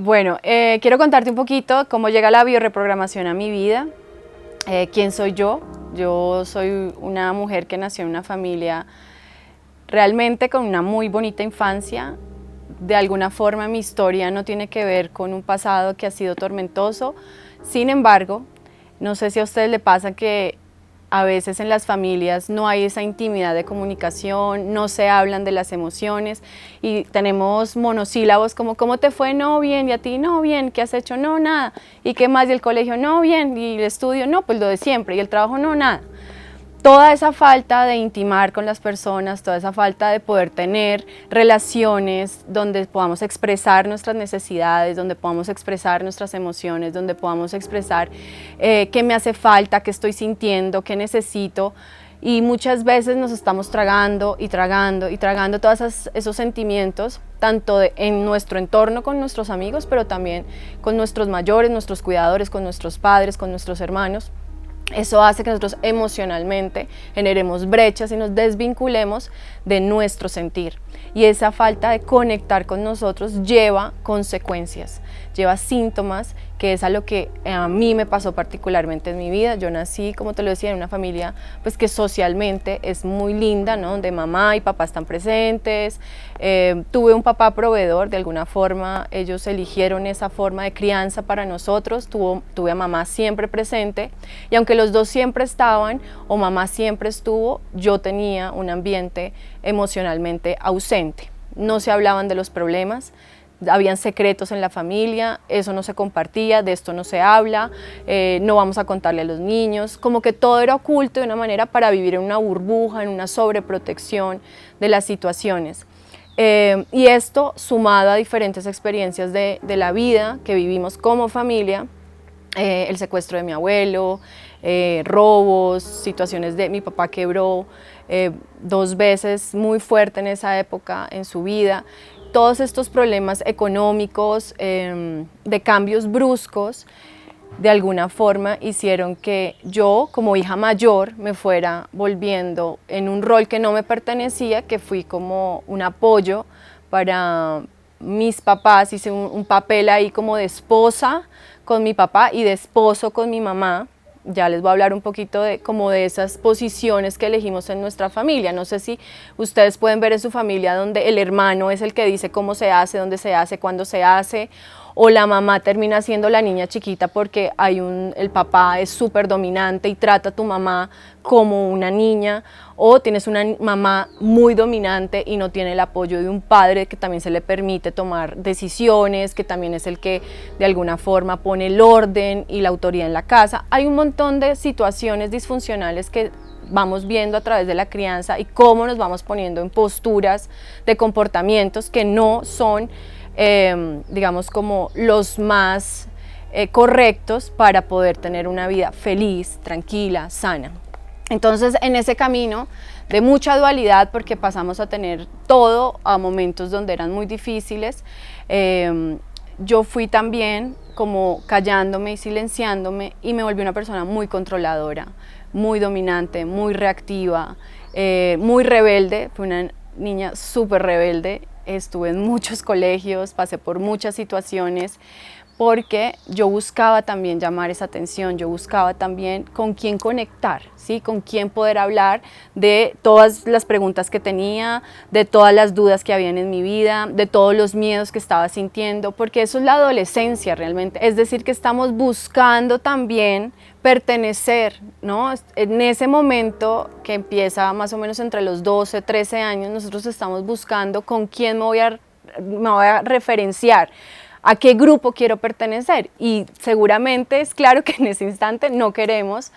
Bueno, quiero contarte un poquito cómo llega la biorreprogramación a mi vida, quién soy yo. Yo soy una mujer que nació en una familia realmente con una muy bonita infancia. De alguna forma mi historia no tiene que ver con un pasado que ha sido tormentoso. Sin embargo, no sé si a ustedes les pasa que a veces en las familias no hay esa intimidad de comunicación, no se hablan de las emociones y tenemos monosílabos como ¿cómo te fue? No, bien, y a ti no, bien, ¿qué has hecho? No, nada. ¿Y qué más? ¿Y el colegio? No, bien, y el estudio? No, pues lo de siempre, y el trabajo no, nada. Toda esa falta de intimar con las personas, toda esa falta de poder tener relaciones donde podamos expresar nuestras necesidades, donde podamos expresar nuestras emociones, donde podamos expresar qué me hace falta, qué estoy sintiendo, qué necesito. Y muchas veces nos estamos tragando y tragando y tragando todos esos sentimientos, tanto en nuestro entorno con nuestros amigos, pero también con nuestros mayores, nuestros cuidadores, con nuestros padres, con nuestros hermanos. Eso hace que nosotros emocionalmente generemos brechas y nos desvinculemos de nuestro sentir. Y esa falta de conectar con nosotros lleva consecuencias, lleva síntomas, que es a lo que a mí me pasó particularmente en mi vida. Yo nací, como te lo decía, en una familia pues, que socialmente es muy linda, ¿no? Donde mamá y papá están presentes. Tuve un papá proveedor, de alguna forma ellos eligieron esa forma de crianza para nosotros. Tuve a mamá siempre presente, y aunque los dos siempre estaban o mamá siempre estuvo, yo tenía un ambiente emocionalmente ausente. No se hablaban de los problemas, habían secretos en la familia, eso no se compartía, de esto no se habla, no vamos a contarle a los niños, como que todo era oculto de una manera para vivir en una burbuja, en una sobreprotección de las situaciones. Y esto sumado a diferentes experiencias de la vida que vivimos como familia, el secuestro de mi abuelo, robos, situaciones de mi papá quebró 2 veces muy fuerte en esa época en su vida. Todos estos problemas económicos, de cambios bruscos, de alguna forma hicieron que yo, como hija mayor, me fuera volviendo en un rol que no me pertenecía, que fui como un apoyo para mis papás. Hice un papel ahí como de esposa con mi papá y de esposo con mi mamá. Ya les voy a hablar un poquito como de esas posiciones que elegimos en nuestra familia. No sé si ustedes pueden ver en su familia donde el hermano es el que dice cómo se hace, dónde se hace, cuándo se hace, o la mamá termina siendo la niña chiquita porque el papá es súper dominante y trata a tu mamá como una niña, o tienes una mamá muy dominante y no tiene el apoyo de un padre que también se le permite tomar decisiones, que también es el que de alguna forma pone el orden y la autoridad en la casa. Hay un montón de situaciones disfuncionales que vamos viendo a través de la crianza y cómo nos vamos poniendo en posturas de comportamientos que no son digamos como los más correctos para poder tener una vida feliz, tranquila, sana. Entonces en ese camino de mucha dualidad, porque pasamos a tener todo a momentos donde eran muy difíciles, yo fui también como callándome y silenciándome y me volví una persona muy controladora, muy dominante, muy reactiva, muy rebelde. Fui una niña súper rebelde. Estuve en muchos colegios, pasé por muchas situaciones, porque yo buscaba también llamar esa atención, yo buscaba también con quién conectar, ¿sí? Con quién poder hablar de todas las preguntas que tenía, de todas las dudas que habían en mi vida, de todos los miedos que estaba sintiendo, porque eso es la adolescencia realmente, es decir, que estamos buscando también pertenecer, ¿no? En ese momento que empieza más o menos entre los 12, 13 años, nosotros estamos buscando con quién me voy a referenciar, a qué grupo quiero pertenecer, y seguramente es claro que en ese instante no queremos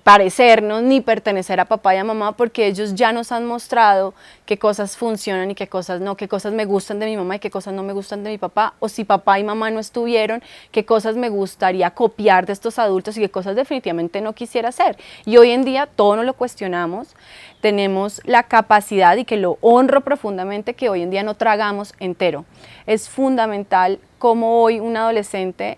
parecernos ni pertenecer a papá y a mamá, porque ellos ya nos han mostrado qué cosas funcionan y qué cosas no, qué cosas me gustan de mi mamá y qué cosas no me gustan de mi papá, o si papá y mamá no estuvieron, qué cosas me gustaría copiar de estos adultos y qué cosas definitivamente no quisiera hacer. Y hoy en día todo nos lo cuestionamos, tenemos la capacidad, y que lo honro profundamente, que hoy en día no tragamos entero. Es fundamental cómo hoy un adolescente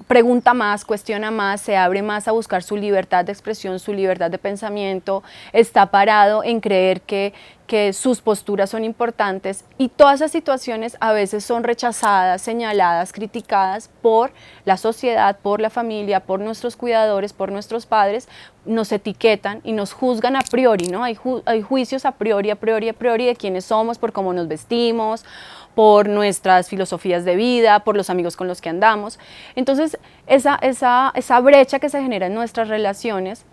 pregunta más, cuestiona más, se abre más a buscar su libertad de expresión, su libertad de pensamiento, está parado en creer que que sus posturas son importantes y todas esas situaciones a veces son rechazadas, señaladas, criticadas por la sociedad, por la familia, por nuestros cuidadores, por nuestros padres, nos etiquetan y nos juzgan a priori, ¿no? Hay juicios a priori de quiénes somos, por cómo nos vestimos, por nuestras filosofías de vida, por los amigos con los que andamos. Entonces, esa brecha que se genera en nuestras relaciones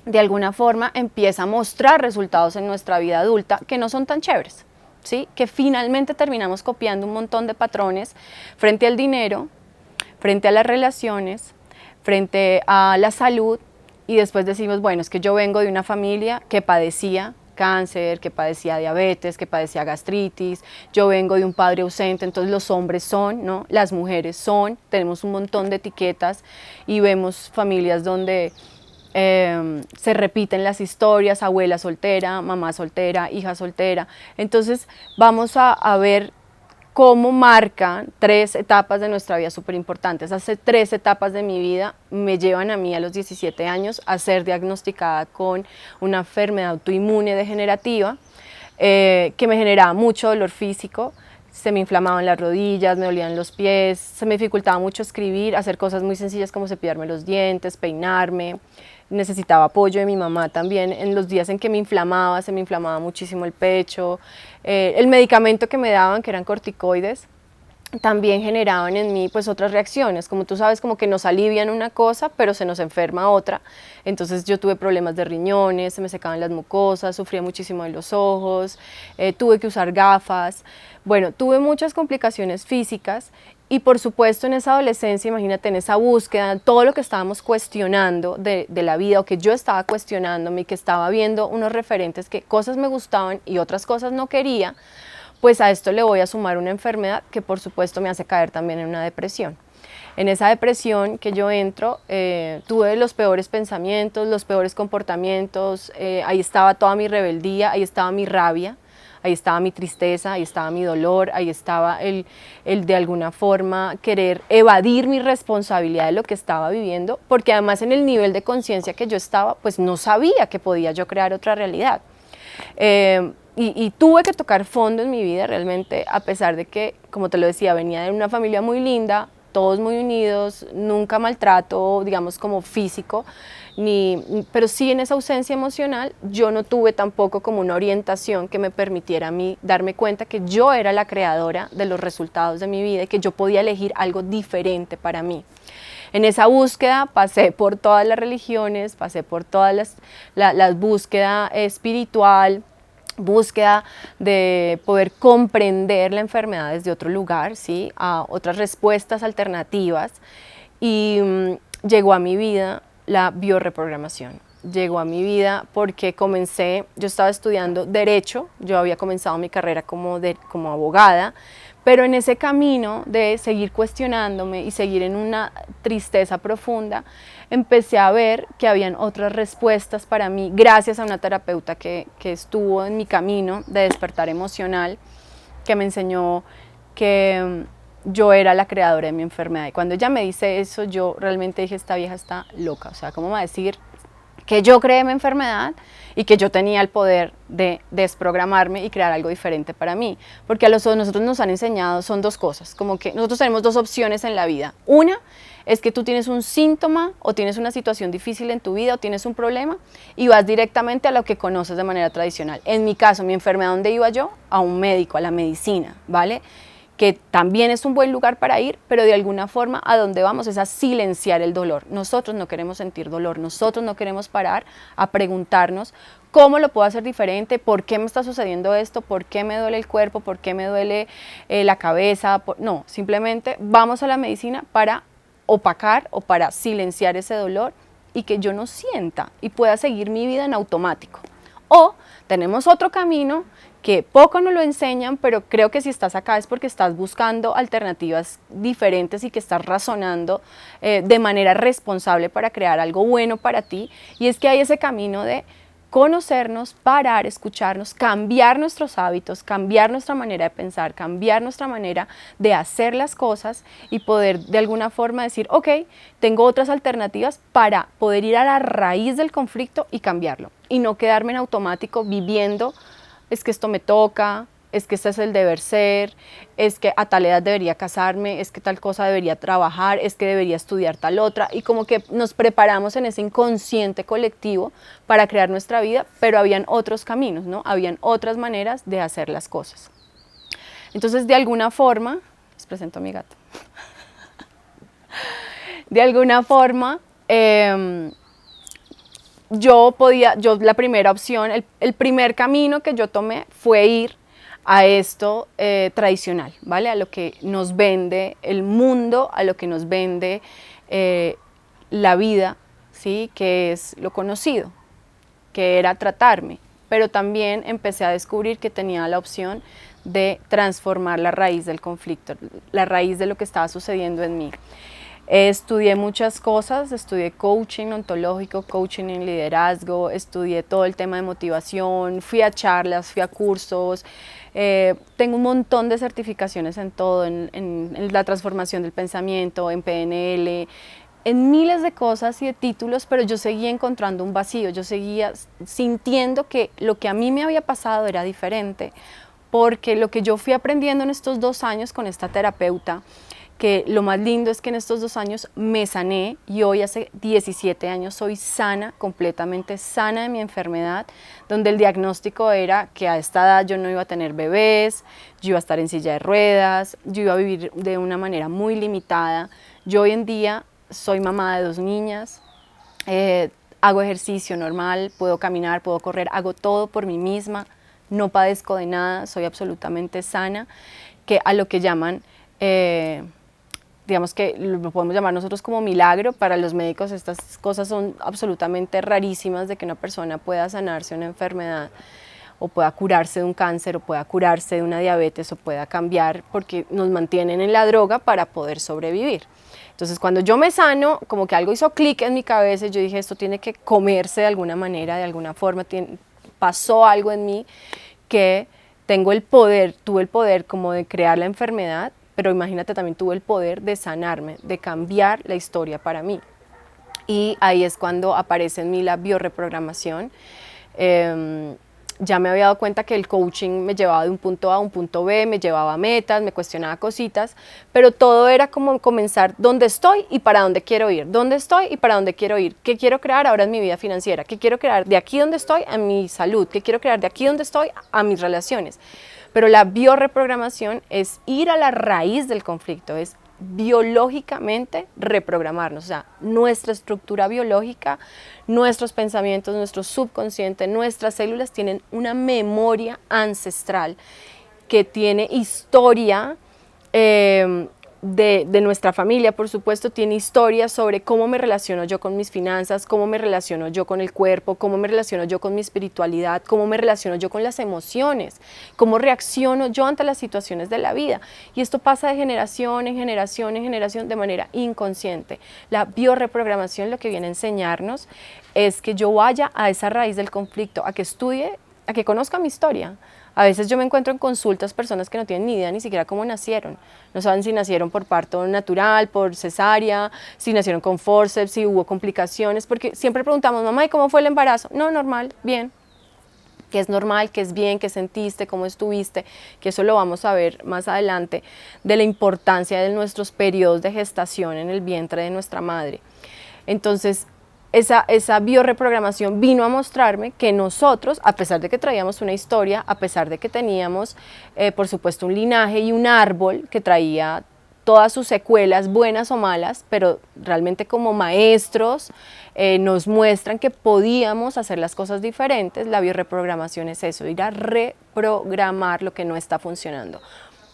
de alguna forma empieza a mostrar resultados en nuestra vida adulta que no son tan chéveres, ¿sí? Que finalmente terminamos copiando un montón de patrones frente al dinero, frente a las relaciones, frente a la salud, y después decimos, bueno, es que yo vengo de una familia que padecía cáncer, que padecía diabetes, que padecía gastritis, yo vengo de un padre ausente, entonces los hombres son, ¿no? Las mujeres son, tenemos un montón de etiquetas y vemos familias donde se repiten las historias, abuela soltera, mamá soltera, hija soltera. Entonces vamos a ver cómo marcan 3 etapas de nuestra vida súper importantes. Esas 3 etapas de mi vida me llevan a mí a los 17 años a ser diagnosticada con una enfermedad autoinmune degenerativa que me generaba mucho dolor físico. Se me inflamaban las rodillas, me dolían los pies, se me dificultaba mucho escribir, hacer cosas muy sencillas como cepillarme los dientes, peinarme. Necesitaba apoyo de mi mamá también en los días en que me inflamaba, se me inflamaba muchísimo el pecho. El medicamento que me daban, que eran corticoides, también generaban en mí pues otras reacciones, como tú sabes, como que nos alivian una cosa, pero se nos enferma otra. Entonces yo tuve problemas de riñones, se me secaban las mucosas, sufría muchísimo de los ojos, tuve que usar gafas. Bueno, tuve muchas complicaciones físicas y por supuesto en esa adolescencia, imagínate, en esa búsqueda, todo lo que estábamos cuestionando de la vida o que yo estaba cuestionándome y que estaba viendo unos referentes que cosas me gustaban y otras cosas no quería, pues a esto le voy a sumar una enfermedad que por supuesto me hace caer también en una depresión. En esa depresión que yo entro, tuve los peores pensamientos, los peores comportamientos, ahí estaba toda mi rebeldía, ahí estaba mi rabia, ahí estaba mi tristeza, ahí estaba mi dolor, ahí estaba el de alguna forma querer evadir mi responsabilidad de lo que estaba viviendo, porque además en el nivel de conciencia que yo estaba, pues no sabía que podía yo crear otra realidad. Y tuve que tocar fondo en mi vida realmente, a pesar de que, como te lo decía, venía de una familia muy linda, todos muy unidos, nunca maltrato, digamos, como físico, pero sí en esa ausencia emocional yo no tuve tampoco como una orientación que me permitiera a mí darme cuenta que yo era la creadora de los resultados de mi vida y que yo podía elegir algo diferente para mí. En esa búsqueda pasé por todas las religiones, pasé por todas las búsquedas espiritual, búsqueda de poder comprender la enfermedad desde otro lugar, ¿sí? A otras respuestas alternativas, y llegó a mi vida la bioreprogramación. Llegó a mi vida porque yo estaba estudiando Derecho, yo había comenzado mi carrera como abogada, pero en ese camino de seguir cuestionándome y seguir en una tristeza profunda, empecé a ver que habían otras respuestas para mí, gracias a una terapeuta que estuvo en mi camino de despertar emocional, que me enseñó que yo era la creadora de mi enfermedad. Y cuando ella me dice eso, yo realmente dije, esta vieja está loca, o sea, ¿cómo me va a decir que yo creé mi enfermedad y que yo tenía el poder de desprogramarme y crear algo diferente para mí? Porque nosotros nos han enseñado, son 2 cosas, como que nosotros tenemos 2 opciones en la vida. Una es que tú tienes un síntoma o tienes una situación difícil en tu vida o tienes un problema y vas directamente a lo que conoces de manera tradicional. En mi caso, mi enfermedad, ¿dónde iba yo? A un médico, a la medicina, ¿vale? Que también es un buen lugar para ir, pero de alguna forma a donde vamos es a silenciar el dolor. Nosotros no queremos sentir dolor, nosotros no queremos parar a preguntarnos cómo lo puedo hacer diferente, por qué me está sucediendo esto, por qué me duele el cuerpo, por qué me duele la cabeza. No, simplemente vamos a la medicina para opacar o para silenciar ese dolor y que yo no sienta y pueda seguir mi vida en automático. O tenemos otro camino que poco nos lo enseñan, pero creo que si estás acá es porque estás buscando alternativas diferentes y que estás razonando de manera responsable para crear algo bueno para ti, y es que hay ese camino de conocernos, parar, escucharnos, cambiar nuestros hábitos, cambiar nuestra manera de pensar, cambiar nuestra manera de hacer las cosas y poder de alguna forma decir, ok, tengo otras alternativas para poder ir a la raíz del conflicto y cambiarlo y no quedarme en automático viviendo es que esto me toca, es que este es el deber ser, es que a tal edad debería casarme, es que tal cosa debería trabajar, es que debería estudiar tal otra, y como que nos preparamos en ese inconsciente colectivo para crear nuestra vida, pero habían otros caminos, ¿no? Habían otras maneras de hacer las cosas. Entonces, de alguna forma, les presento a mi gato, de alguna forma, yo la primera opción, el primer camino que yo tomé fue ir a esto tradicional, ¿vale? A lo que nos vende el mundo, a lo que nos vende la vida, ¿sí? Que es lo conocido, que era tratarme, pero también empecé a descubrir que tenía la opción de transformar la raíz del conflicto, la raíz de lo que estaba sucediendo en mí. Estudié muchas cosas, estudié coaching ontológico, coaching en liderazgo, estudié todo el tema de motivación, fui a charlas, fui a cursos, tengo un montón de certificaciones en todo, en la transformación del pensamiento, en PNL, en miles de cosas y de títulos, pero yo seguía encontrando un vacío, yo seguía sintiendo que lo que a mí me había pasado era diferente, porque lo que yo fui aprendiendo en estos 2 años con esta terapeuta, que lo más lindo es que en estos 2 años me sané y hoy hace 17 años soy sana, completamente sana de mi enfermedad, donde el diagnóstico era que a esta edad yo no iba a tener bebés, yo iba a estar en silla de ruedas, yo iba a vivir de una manera muy limitada. Yo hoy en día soy mamá de 2 niñas, hago ejercicio normal, puedo caminar, puedo correr, hago todo por mí misma, no padezco de nada, soy absolutamente sana, que a lo que llaman... digamos que lo podemos llamar nosotros como milagro. Para los médicos estas cosas son absolutamente rarísimas, de que una persona pueda sanarse de una enfermedad o pueda curarse de un cáncer o pueda curarse de una diabetes o pueda cambiar, porque nos mantienen en la droga para poder sobrevivir. Entonces cuando yo me sano, como que algo hizo clic en mi cabeza y yo dije, esto tiene que comerse de alguna manera, de alguna forma, pasó algo en mí que tengo el poder, tuve el poder como de crear la enfermedad, pero imagínate, también tuve el poder de sanarme, de cambiar la historia para mí. Y ahí es cuando aparece en mí la bioreprogramación. Ya me había dado cuenta que el coaching me llevaba de un punto A a un punto B, me llevaba a metas, me cuestionaba cositas, pero todo era como comenzar dónde estoy y para dónde quiero ir, dónde estoy y para dónde quiero ir, qué quiero crear ahora en mi vida financiera, qué quiero crear de aquí donde estoy a mi salud, qué quiero crear de aquí donde estoy a mis relaciones. Pero la bioreprogramación es ir a la raíz del conflicto, es biológicamente reprogramarnos, o sea, nuestra estructura biológica, nuestros pensamientos, nuestro subconsciente, nuestras células tienen una memoria ancestral que tiene historia de nuestra familia, por supuesto, tiene historia sobre cómo me relaciono yo con mis finanzas, cómo me relaciono yo con el cuerpo, cómo me relaciono yo con mi espiritualidad, cómo me relaciono yo con las emociones, cómo reacciono yo ante las situaciones de la vida. Y esto pasa de generación en generación en generación de manera inconsciente. La bioreprogramación lo que viene a enseñarnos es que yo vaya a esa raíz del conflicto, a que estudie, a que conozca mi historia. A veces yo me encuentro en consultas personas que no tienen ni idea ni siquiera cómo nacieron. No saben si nacieron por parto natural, por cesárea, si nacieron con forceps, si hubo complicaciones, porque siempre preguntamos, mamá, ¿y cómo fue el embarazo? No, normal, bien. Que es normal, que es bien, que sentiste, cómo estuviste, que eso lo vamos a ver más adelante, de la importancia de nuestros periodos de gestación en el vientre de nuestra madre. Entonces, esa bioreprogramación vino a mostrarme que nosotros, a pesar de que traíamos una historia, a pesar de que teníamos, por supuesto, un linaje y un árbol que traía todas sus secuelas, buenas o malas, pero realmente como maestros nos muestran que podíamos hacer las cosas diferentes. La bioreprogramación es eso, ir a reprogramar lo que no está funcionando.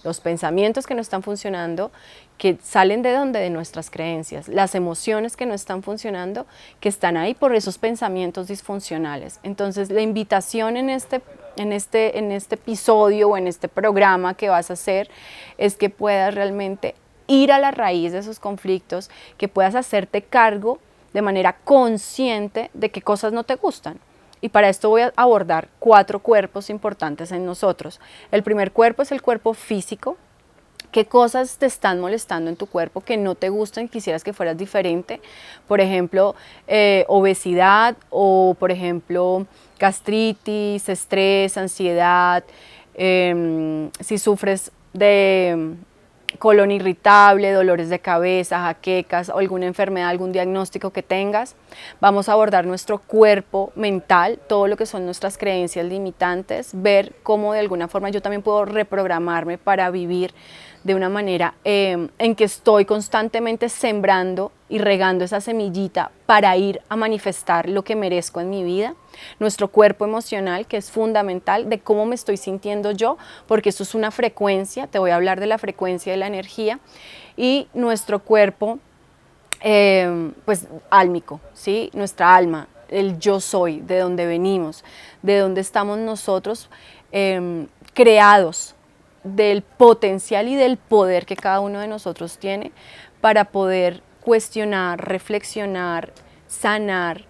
Los pensamientos que no están funcionando, que salen de dónde, de nuestras creencias, las emociones que no están funcionando, que están ahí por esos pensamientos disfuncionales. Entonces la invitación en este episodio o en este programa que vas a hacer es que puedas realmente ir a la raíz de esos conflictos, que puedas hacerte cargo de manera consciente de qué cosas no te gustan. Y para esto voy a abordar 4 cuerpos importantes en nosotros. El primer cuerpo es el cuerpo físico, ¿Qué cosas te están molestando en tu cuerpo que no te gustan y quisieras que fueras diferente? Por ejemplo, obesidad o, por ejemplo, gastritis, estrés, ansiedad, si sufres de colon irritable, dolores de cabeza, jaquecas o alguna enfermedad, algún diagnóstico que tengas. Vamos a abordar nuestro cuerpo mental, todo lo que son nuestras creencias limitantes, ver cómo de alguna forma yo también puedo reprogramarme para vivir de una manera en que estoy constantemente sembrando y regando esa semillita para ir a manifestar lo que merezco en mi vida. Nuestro cuerpo emocional, que es fundamental, de cómo me estoy sintiendo yo, porque eso es una frecuencia, te voy a hablar de la frecuencia de la energía, y nuestro cuerpo, pues álmico, ¿sí? Nuestra alma, el yo soy, de dónde venimos, de dónde estamos nosotros creados, del potencial y del poder que cada uno de nosotros tiene para poder cuestionar, reflexionar, sanar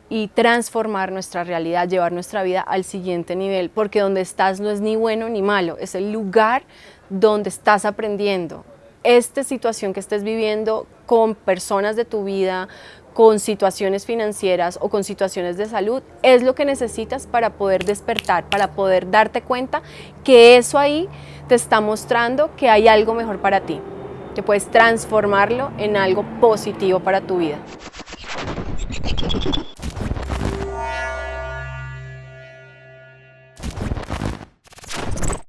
y transformar nuestra realidad, llevar nuestra vida al siguiente nivel, porque donde estás no es ni bueno ni malo, es el lugar donde estás aprendiendo. Esta situación que estés viviendo con personas de tu vida, con situaciones financieras o con situaciones de salud, es lo que necesitas para poder despertar, para poder darte cuenta que eso ahí te está mostrando que hay algo mejor para ti, que puedes transformarlo en algo positivo para tu vida.